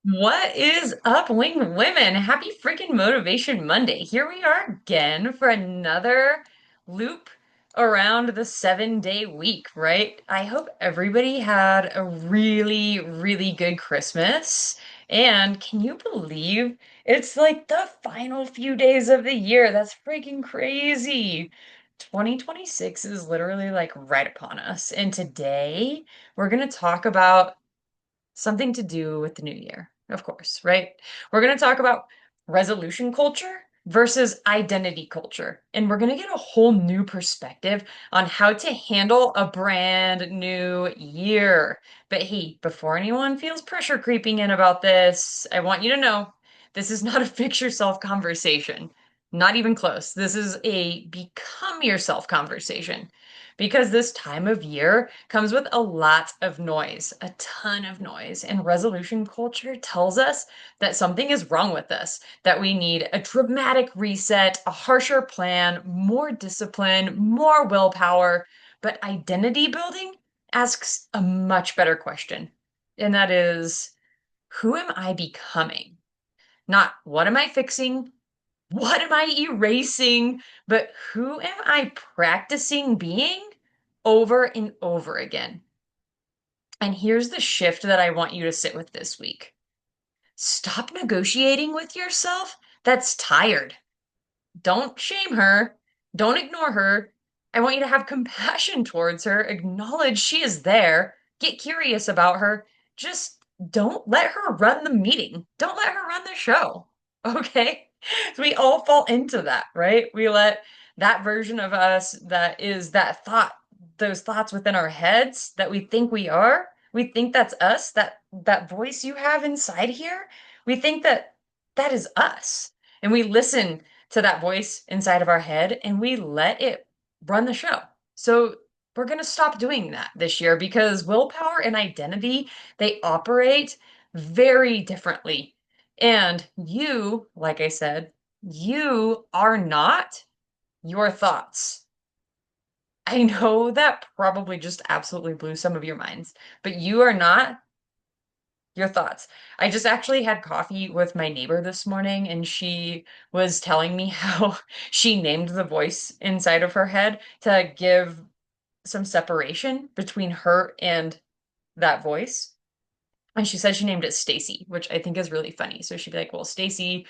What is up, wing women? Happy freaking Motivation Monday. Here we are again for another loop around the 7-day week, right? I hope everybody had a really, really good Christmas. And can you believe it's like the final few days of the year? That's freaking crazy. 2026 is literally like right upon us. And today we're going to talk about something to do with the new year, of course, right? We're going to talk about resolution culture versus identity culture. And we're going to get a whole new perspective on how to handle a brand new year. But hey, before anyone feels pressure creeping in about this, I want you to know this is not a fix yourself conversation. Not even close. This is a become yourself conversation because this time of year comes with a lot of noise, a ton of noise. And resolution culture tells us that something is wrong with us, that we need a dramatic reset, a harsher plan, more discipline, more willpower. But identity building asks a much better question. And that is, who am I becoming? Not what am I fixing? What am I erasing? But who am I practicing being over and over again? And here's the shift that I want you to sit with this week. Stop negotiating with yourself. That's tired. Don't shame her. Don't ignore her. I want you to have compassion towards her. Acknowledge she is there. Get curious about her. Just don't let her run the meeting. Don't let her run the show. Okay? So we all fall into that, right? We let that version of us that is that thought, those thoughts within our heads that we think we are, we think that's us, that voice you have inside here, we think that that is us. And we listen to that voice inside of our head and we let it run the show. So we're going to stop doing that this year because willpower and identity, they operate very differently. And you, like I said, you are not your thoughts. I know that probably just absolutely blew some of your minds, but you are not your thoughts. I just actually had coffee with my neighbor this morning, and she was telling me how she named the voice inside of her head to give some separation between her and that voice. And she said she named it Stacy, which I think is really funny. So she'd be like, well, Stacy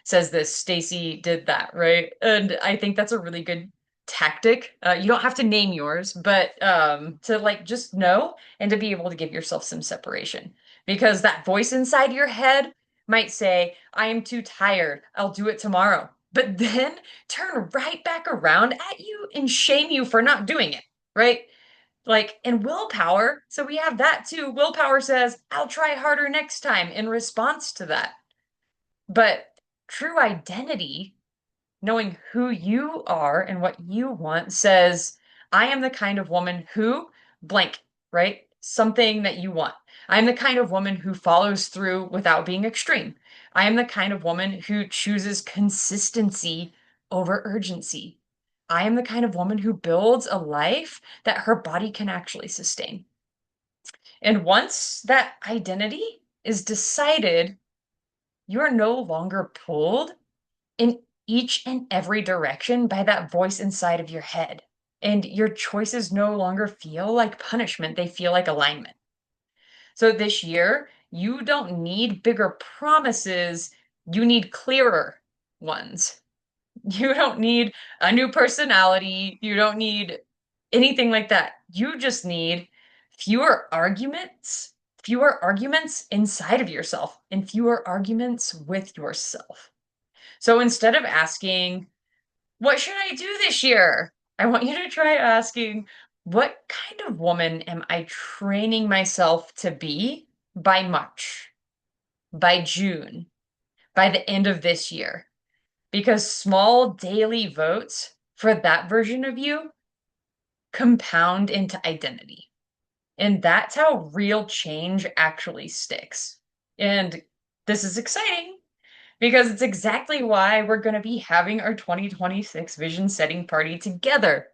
says this, Stacy did that, right? And I think that's a really good tactic. You don't have to name yours, but to like just know and to be able to give yourself some separation. Because that voice inside your head might say, I am too tired. I'll do it tomorrow. But then turn right back around at you and shame you for not doing it, right? Like, and willpower. So we have that too. Willpower says, I'll try harder next time in response to that. But true identity, knowing who you are and what you want, says, I am the kind of woman who blank, right? Something that you want. I'm the kind of woman who follows through without being extreme. I am the kind of woman who chooses consistency over urgency. I am the kind of woman who builds a life that her body can actually sustain. And once that identity is decided, you're no longer pulled in each and every direction by that voice inside of your head. And your choices no longer feel like punishment, they feel like alignment. So this year, you don't need bigger promises, you need clearer ones. You don't need a new personality, you don't need anything like that. You just need fewer arguments inside of yourself, and fewer arguments with yourself. So instead of asking, what should I do this year? I want you to try asking, what kind of woman am I training myself to be by March, by June, by the end of this year? Because small daily votes for that version of you compound into identity. And that's how real change actually sticks. And this is exciting because it's exactly why we're going to be having our 2026 vision setting party together.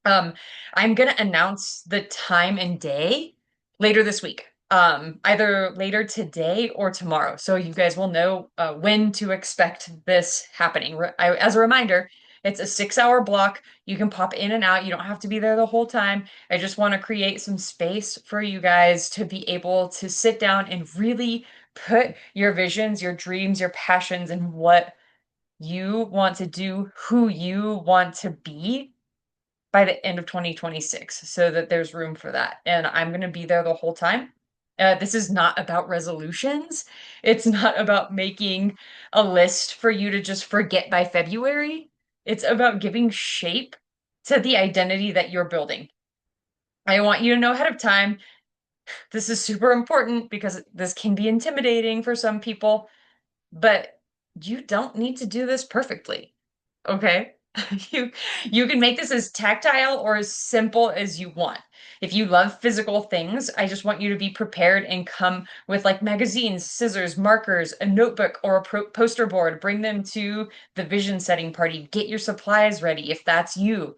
Um, I'm going to announce the time and day later this week. either later today or tomorrow. So you guys will know when to expect this happening. As a reminder, it's a 6 hour block. You can pop in and out. You don't have to be there the whole time. I just want to create some space for you guys to be able to sit down and really put your visions, your dreams, your passions, and what you want to do, who you want to be by the end of 2026 so that there's room for that. And I'm going to be there the whole time. This is not about resolutions. It's not about making a list for you to just forget by February. It's about giving shape to the identity that you're building. I want you to know ahead of time. This is super important because this can be intimidating for some people, but you don't need to do this perfectly. Okay. You you can make this as tactile or as simple as you want. If you love physical things, I just want you to be prepared and come with like magazines, scissors, markers, a notebook, or a poster board. Bring them to the vision setting party. Get your supplies ready if that's you.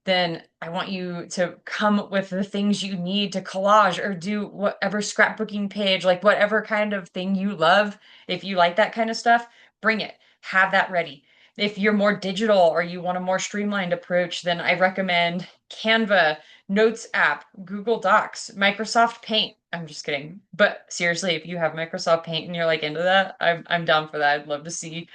Then I want you to come with the things you need to collage or do whatever scrapbooking page, like whatever kind of thing you love. If you like that kind of stuff, bring it. Have that ready. If you're more digital or you want a more streamlined approach, then I recommend Canva, Notes app, Google Docs, Microsoft Paint. I'm just kidding. But seriously, if you have Microsoft Paint and you're like into that, I'm down for that. I'd love to see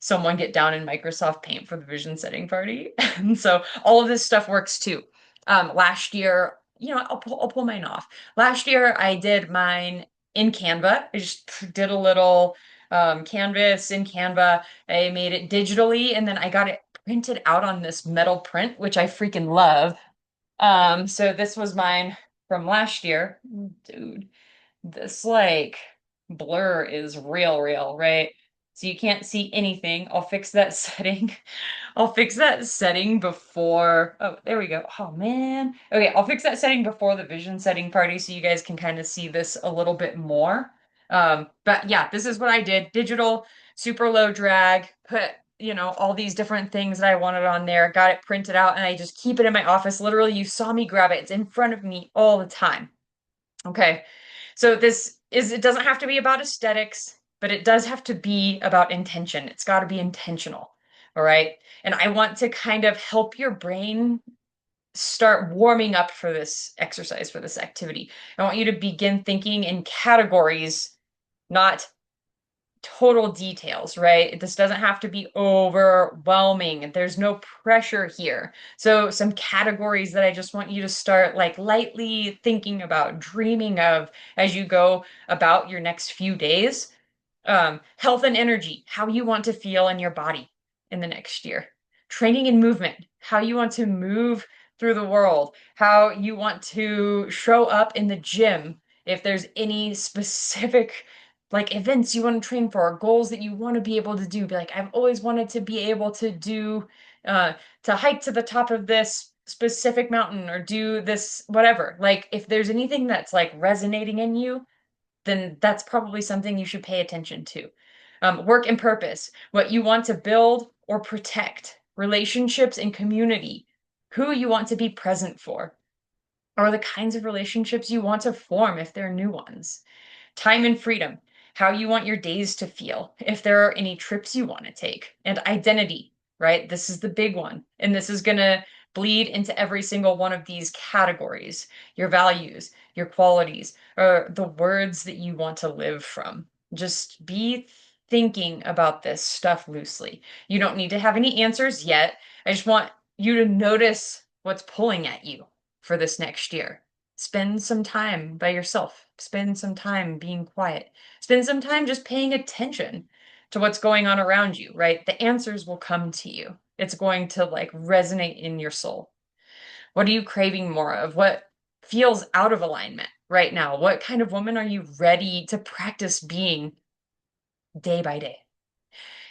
someone get down in Microsoft Paint for the vision setting party. And so all of this stuff works too. Last year, I'll pull mine off. Last year, I did mine in Canva. I just did a little canvas in Canva. I made it digitally and then I got it printed out on this metal print, which I freaking love. So this was mine from last year. Dude, this like blur is real, right? So you can't see anything. I'll fix that setting. I'll fix that setting before. Oh, there we go. Oh man. Okay, I'll fix that setting before the vision setting party so you guys can kind of see this a little bit more. But yeah, this is what I did. Digital, super low drag, put, all these different things that I wanted on there, got it printed out, and I just keep it in my office. Literally, you saw me grab it. It's in front of me all the time. Okay. So it doesn't have to be about aesthetics, but it does have to be about intention. It's got to be intentional. All right. And I want to kind of help your brain start warming up for this exercise, for this activity. I want you to begin thinking in categories, not total details, right? This doesn't have to be overwhelming. There's no pressure here. So some categories that I just want you to start like lightly thinking about, dreaming of as you go about your next few days. Health and energy, how you want to feel in your body in the next year. Training and movement, how you want to move through the world, how you want to show up in the gym. If there's any specific like events you want to train for, goals that you want to be able to do, be like, I've always wanted to be able to do, to hike to the top of this specific mountain or do this, whatever. Like, if there's anything that's like resonating in you, then that's probably something you should pay attention to. Work and purpose, what you want to build or protect, relationships and community, who you want to be present for, or the kinds of relationships you want to form if they're new ones. Time and freedom, how you want your days to feel, if there are any trips you want to take, and identity, right? This is the big one. And this is going to bleed into every single one of these categories, your values, your qualities, or the words that you want to live from. Just be thinking about this stuff loosely. You don't need to have any answers yet. I just want you to notice what's pulling at you for this next year. Spend some time by yourself. Spend some time being quiet. Spend some time just paying attention to what's going on around you, right? The answers will come to you. It's going to like resonate in your soul. What are you craving more of? What feels out of alignment right now? What kind of woman are you ready to practice being day by day?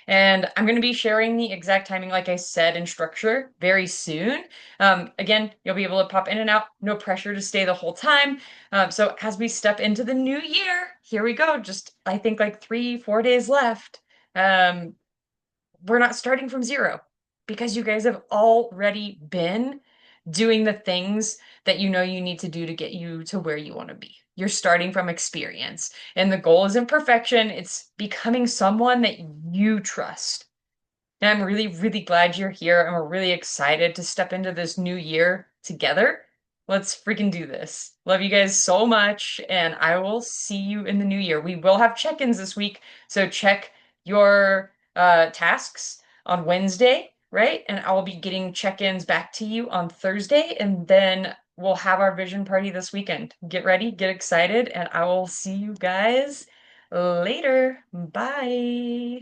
And I'm going to be sharing the exact timing, like I said, and structure very soon. Again, you'll be able to pop in and out, no pressure to stay the whole time. So as we step into the new year, here we go. Just, I think like 3, 4 days left. Um, we're not starting from zero because you guys have already been doing the things that you know you need to do to get you to where you want to be. You're starting from experience. And the goal isn't perfection, it's becoming someone that you trust. And I'm really, really glad you're here. And we're really excited to step into this new year together. Let's freaking do this. Love you guys so much. And I will see you in the new year. We will have check ins this week. So check your tasks on Wednesday, right? And I will be getting check ins back to you on Thursday. And then we'll have our vision party this weekend. Get ready, get excited. And I will see you guys later. Bye.